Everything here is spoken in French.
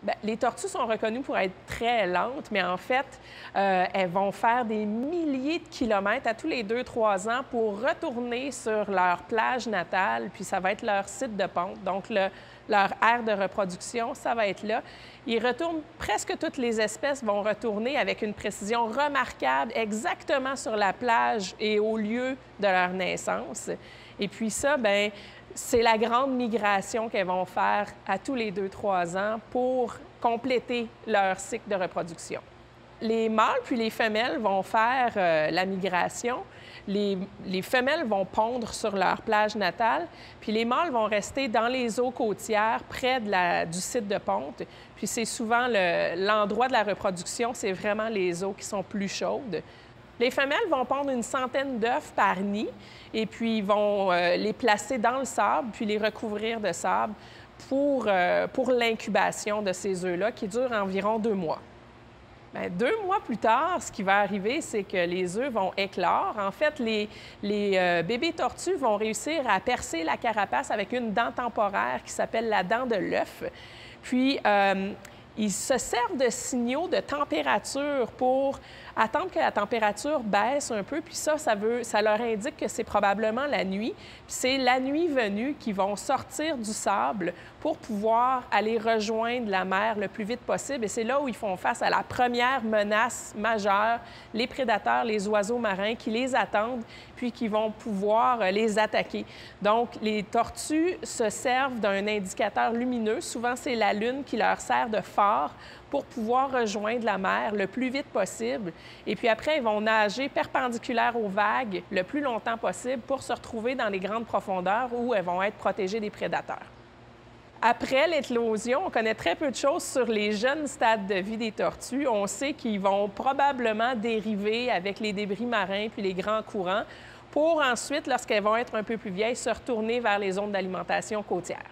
Bien, les tortues sont reconnues pour être très lentes, mais en fait, elles vont faire des milliers de kilomètres à tous les 2-3 ans pour retourner sur leur plage natale, puis ça va être leur site de ponte. Donc, leur aire de reproduction, ça va être là. Ils retournent, presque toutes les espèces vont retourner avec une précision remarquable exactement sur la plage et au lieu de leur naissance. Et puis ça, bien, c'est la grande migration qu'elles vont faire à tous les 2-3 ans pour compléter leur cycle de reproduction. Les mâles puis les femelles vont faire la migration. Les femelles vont pondre sur leur plage natale, puis les mâles vont rester dans les eaux côtières près du site de ponte. Puis c'est souvent l'endroit de la reproduction, c'est vraiment les eaux qui sont plus chaudes. Les femelles vont pondre une centaine d'œufs par nid et puis ils vont les placer dans le sable puis les recouvrir de sable pour l'incubation de ces œufs-là qui dure environ 2 mois. Bien, 2 mois plus tard, ce qui va arriver, c'est que les œufs vont éclore. En fait, les bébés tortues vont réussir à percer la carapace avec une dent temporaire qui s'appelle la dent de l'œuf. Puis, ils se servent de signaux de température pour attendre que la température baisse un peu, puis ça leur indique que c'est probablement la nuit. Puis c'est la nuit venue qu'ils vont sortir du sable pour pouvoir aller rejoindre la mer le plus vite possible. Et c'est là où ils font face à la première menace majeure, les prédateurs, les oiseaux marins qui les attendent, puis qui vont pouvoir les attaquer. Donc, les tortues se servent d'un indicateur lumineux. Souvent, c'est la lune qui leur sert de phare pour pouvoir rejoindre la mer le plus vite possible. Et puis après, ils vont nager perpendiculaire aux vagues le plus longtemps possible pour se retrouver dans les grandes profondeurs où elles vont être protégées des prédateurs. Après l'éclosion, on connaît très peu de choses sur les jeunes stades de vie des tortues. On sait qu'ils vont probablement dériver avec les débris marins puis les grands courants pour ensuite, lorsqu'elles vont être un peu plus vieilles, se retourner vers les zones d'alimentation côtière.